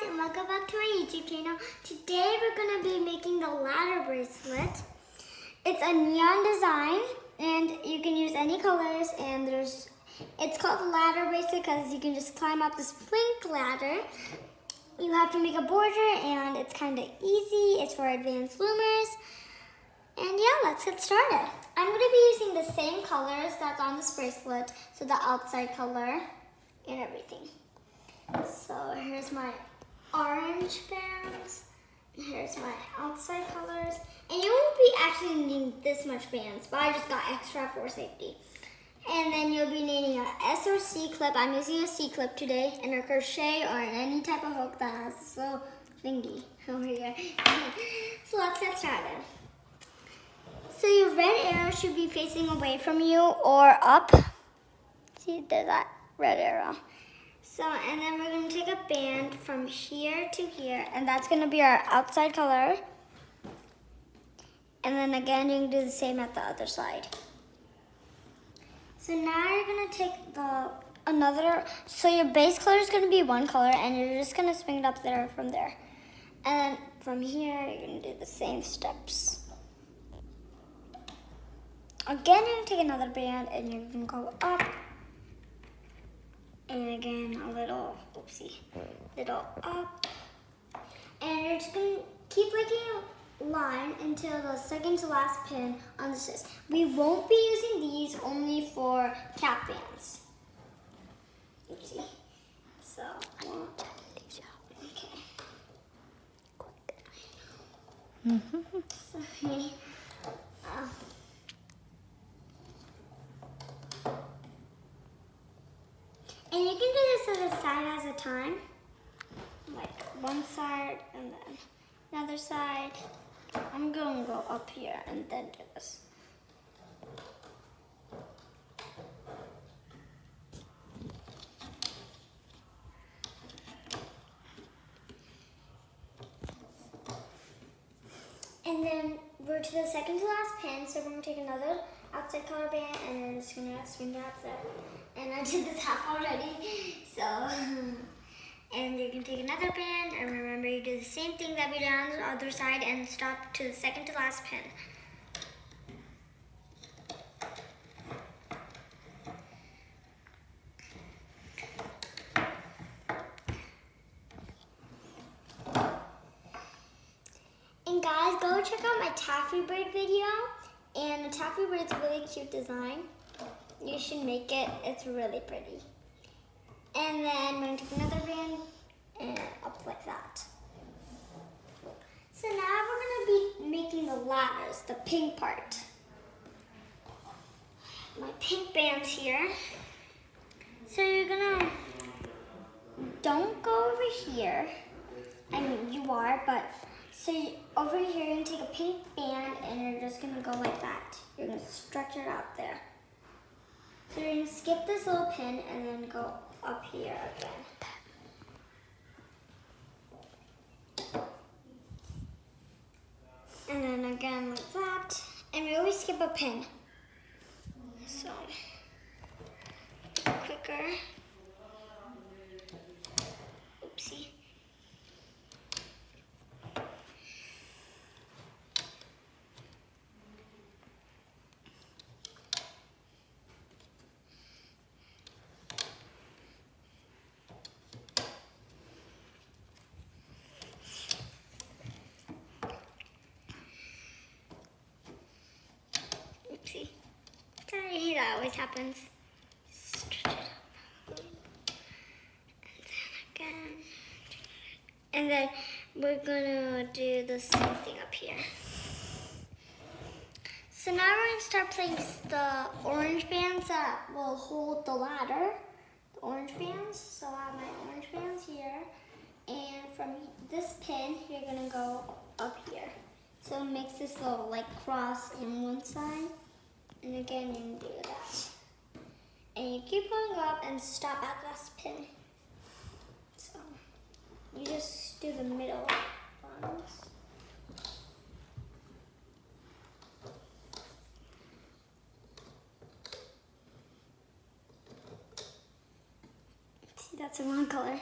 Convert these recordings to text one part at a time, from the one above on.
and welcome back to my YouTube channel. Today we're going to be making the ladder bracelet. It's a neon design and you can use any colors, and it's called the ladder bracelet because you can just climb up this pink ladder. You have to make a border and it's kind of easy. It's for advanced loomers. And yeah, let's get started. I'm going to be using the same colors that's on this bracelet, so the outside color and everything. So here's my orange bands, here's my outside colors, and you won't be actually needing this much bands, but I just got extra for safety. And then you'll be needing a S or C clip. I'm using a C clip today, and a crochet or any type of hook that has this little thingy over here. So let's get started. So your red arrow should be facing away from you or up. See, there's that red arrow. So, and then we're going to take a band from here to here, and that's going to be our outside color. And then again, you can do the same at the other side. So now you're going to take so your base color is going to be one color, and you're just going to swing it up there from there. And then from here, you're going to do the same steps. Again, you're going to take another band, and you're going to go up. And again, a little, little up. And you're just going to keep making a line until the second to last pin on the scissors. We won't be using these, only for cap bands. Oopsie. So, okay. Sorry. And you can do this as a side at a time, like one side and then another side. I'm going to go up here and then do this. And then we're to the second to last pin, so we're going to take another outside color band and we're just going to swing it up there. And I did this half already, so, and you can take another band, and remember you do the same thing that we did on the other side and stop to the second to last pin. And guys, go check out my taffy braid video, and the taffy braid is a really cute design. You should make it, it's really pretty. And then we're going to take another band and up like that. So now we're going to be making the ladders, the pink part. My pink bands here. So you're going to, don't go over here. I mean, you are, but over here you're going to take a pink band and you're just going to go like that. You're going to stretch it out there. So you're going to skip this little pin and then go up here again. And then again like that. And we always skip a pin. So, quicker. Oopsie. Sorry, that always happens. Stretch it up. And then again. And then we're gonna do the same thing up here. So now we're gonna start placing the orange bands that will hold the ladder. The orange bands. So I have my orange bands here. And from this pin, you're gonna go up here. So it makes this little like cross on one side. And again, you can do that. And you keep going up and stop at this pin. So you just do the middle ones. See, that's the wrong color.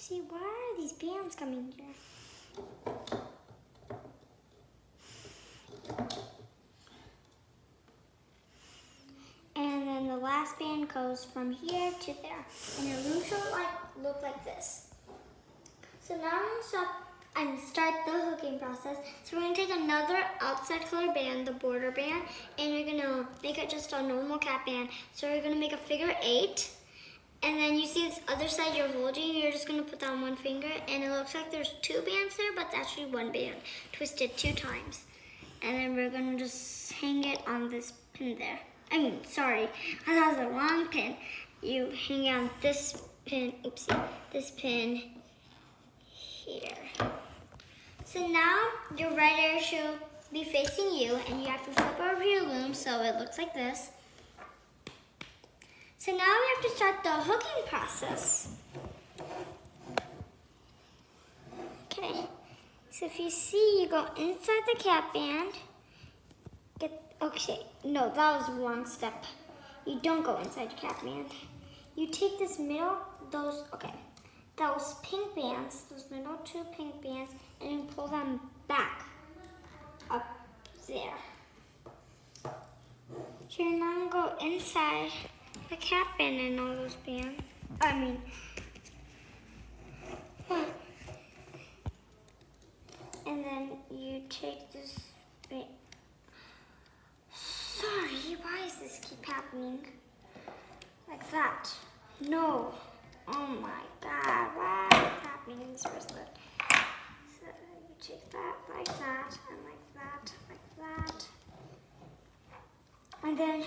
See, why are these bands coming here? And then the last band goes from here to there. And your loom should look like this. So now I'm going to stop and start the hooking process. So we're going to take another outside color band, the border band, and you're going to make it just a normal cap band. So we're going to make a figure 8. And then you see this other side you're holding, you're just going to put down one finger, and it looks like there's 2 bands there, but it's actually 1 band, twisted 2 times. And then we're going to just hang it on this pin there. I mean, sorry, I thought it was the wrong pin. You hang it on this pin, oopsie, this pin here. So now your right ear should be facing you, and you have to flip over your loom so it looks like this. So now we have to start the hooking process. Okay, so if you see, you go inside the cap band. Okay, no, that was the wrong step. You don't go inside your cap band. You take this middle, those pink bands, those middle 2 pink bands, and you pull them back up there. So you're now gonna go inside the cap band and all those bands. And then you take this. Sorry, why does this keep happening? Like that. No. Oh my God, why is it happening in this bracelet? So you take that like that, and like that, like that. And then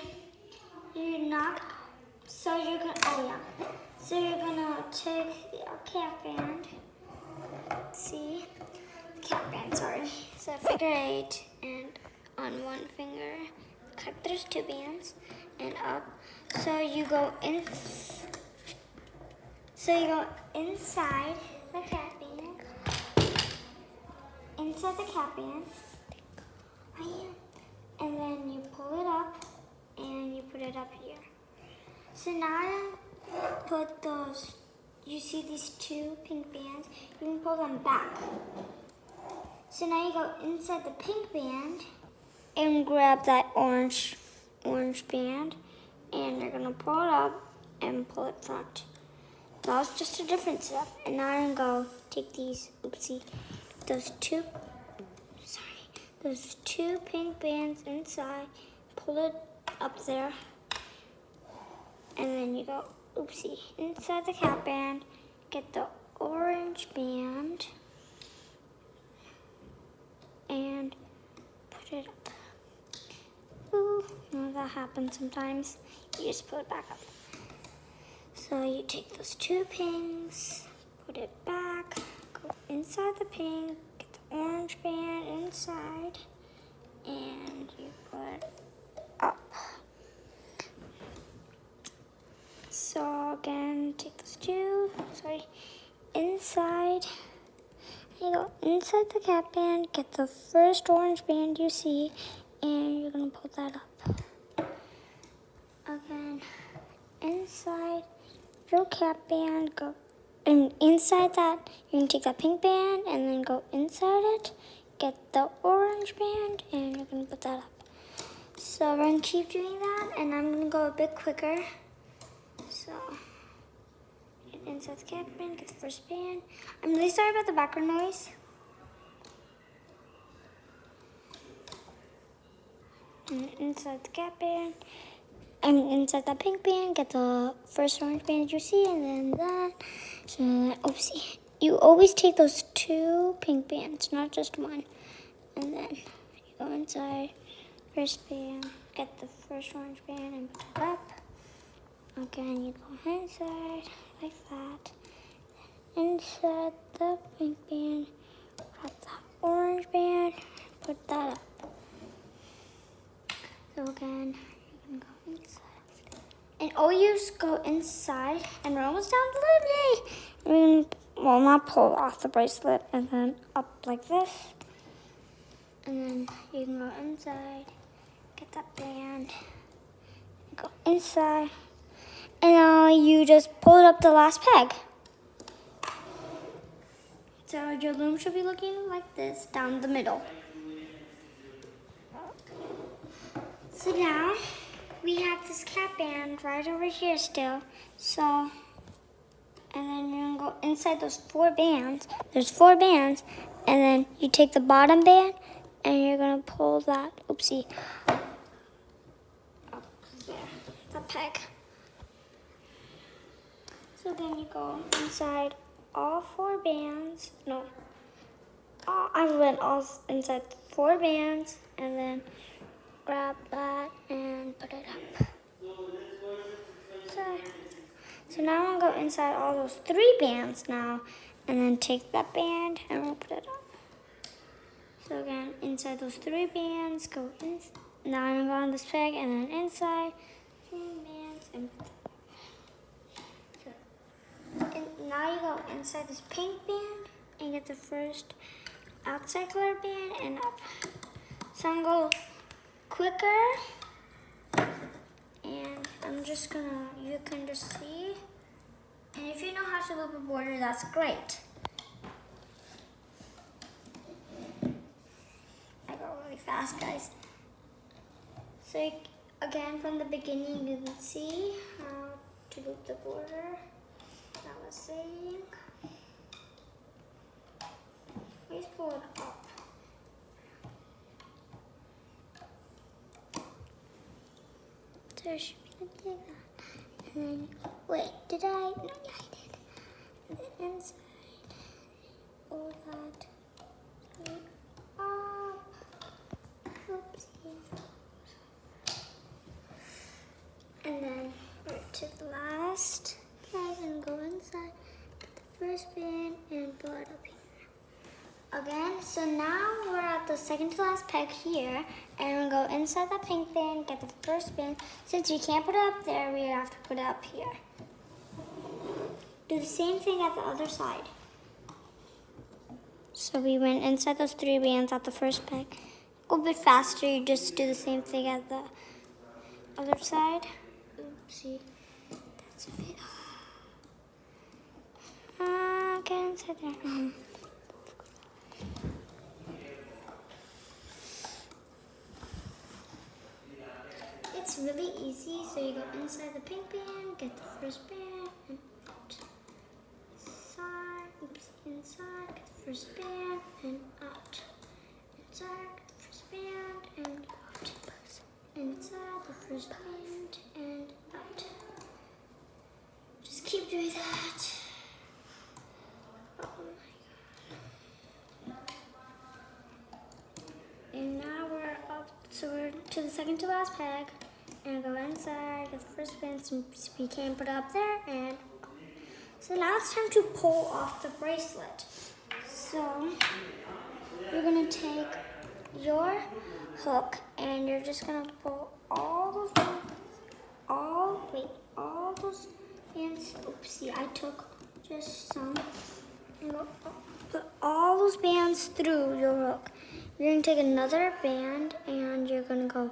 you knock. So you're gonna take the cap band. See? Cap band, sorry. So figure 8, and on one finger, cut there's 2 bands, and up. So you go inside the cap band. Inside the cap band. And then you pull it up, and you put it up here. So now put those, you see these 2 pink bands, you can pull them back. So now you go inside the pink band and grab that orange band, and you're gonna pull it up and pull it front. That was just a different step. And now I'm gonna go take these, those two pink bands inside, pull it up there, and then you go, inside the cap band, get the orange band, and put it up. Ooh, no, that happens sometimes. You just put it back up. So you take those 2 pinks, put it back, go inside the pink, get the orange band inside, and you put up. So again, take those 2, inside. You go inside the cap band, get the first orange band you see, and you're gonna pull that up. Again, inside your cap band, go, and inside that, you're gonna take that pink band and then go inside it, get the orange band, and you're gonna put that up. So we're gonna keep doing that, and I'm gonna go a bit quicker. So, get inside the cap band, get the first band. I'm really sorry about the background noise. And inside the cap band, inside that pink band, get the first orange band you see, and then that. So, you always take those 2 pink bands, not just 1. And then you go inside, first band, get the first orange band and put it up. Again, you go inside, like that. Inside the pink band, grab the orange band, put that up. So again, you can go inside. And always go inside, and we're almost down the loom, yay! Well, not pull off the bracelet, and then up like this. And then you can go inside, get that band, go inside. And now you just pull it up the last peg. So your loom should be looking like this down the middle. So now we have this cap band right over here still. So, and then you're gonna go inside those 4 bands. There's 4 bands, and then you take the bottom band and you're gonna pull that, oopsie, up there, the peg. So then you go inside all 4 bands. No, I went all inside 4 bands, and then grab that and put it up. So now I'm gonna go inside all those 3 bands now, and then take that band and we'll put it up. So again, inside those 3 bands, go in. Now I'm gonna go on this peg and then inside 3 bands and now you go inside this pink band and get the first outside color band and up. So I'm gonna go quicker, and I'm just gonna, you can just see. And if you know how to loop a border, that's great. I go really fast, guys. So again, from the beginning, you can see how to loop the border. That was saying. Please pull it up. So it should be like that. And then, wait, did I? No, yeah, I did. And then inside, pull that up. Oopsie. And then right to the last peg and go inside, get the first band and pull it up here. Again, so now we're at the second to last peg here, and we'll go inside that pink band, get the first band. Since we can't put it up there, we have to put it up here. Do the same thing at the other side. So we went inside those 3 bands at the first peg. Go a bit faster, you just do the same thing at the other side. Oopsie, that's a bit. Get inside there. It's really easy. So you go inside the pink band, get the first band, and out. Inside, get the first band, and out. Inside, get the first band, and out. Inside the first band, and out. Just keep doing that. Oh my god. And now we're up, so we're to the second to last peg, and go inside, get the first band, since we can't put it up there, and so now it's time to pull off the bracelet. So you're gonna take your hook, and you're just gonna pull all those bands, oopsie, I took just some, and put all those bands through your hook. You're gonna take another band, and you're gonna go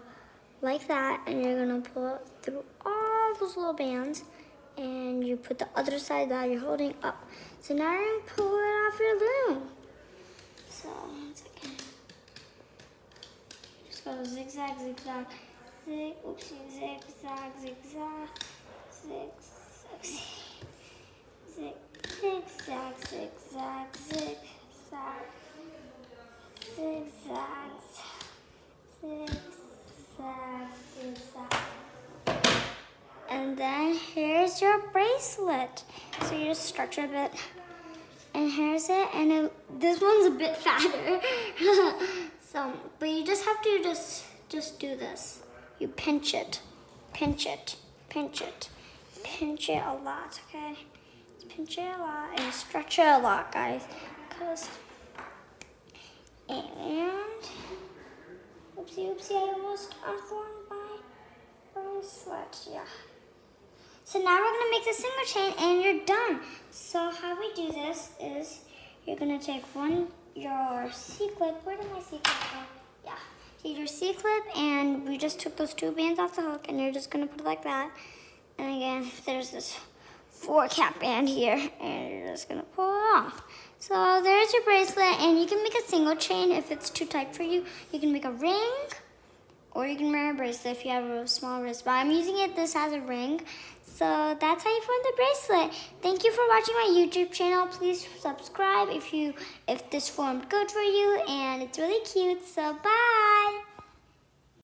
like that, and you're gonna pull it through all those little bands, and you put the other side that you're holding up. So now you're gonna pull it off your loom. So, 1 second. Just go zigzag, zigzag, zig, oopsie, zigzag, zigzag, zigzag, zig, zigzag, zigzag, zigzag, zigzag, zigzag, zigzag. And then here's your bracelet. So you just stretch it a bit. And here's it. And this one's a bit fatter. So, but you just have to just do this. You pinch it, pinch it, pinch it. Pinch it a lot, okay? Just pinch it a lot and stretch it a lot, guys. And oopsie, oopsie, I almost unformed my bracelet. Yeah. So now we're gonna make the single chain and you're done. So how we do this is you're gonna take your C-clip. Where did my C-clip go? Yeah. Take your C-clip, and we just took those 2 bands off the hook, and you're just gonna put it like that. And again, there's this 4-cap band here, and you're just gonna pull it off. So there's your bracelet, and you can make a single chain if it's too tight for you. You can make a ring, or you can wear a bracelet if you have a small wrist. But I'm using it, this has a ring. So that's how you form the bracelet. Thank you for watching my YouTube channel. Please subscribe if this formed good for you, and it's really cute. So bye.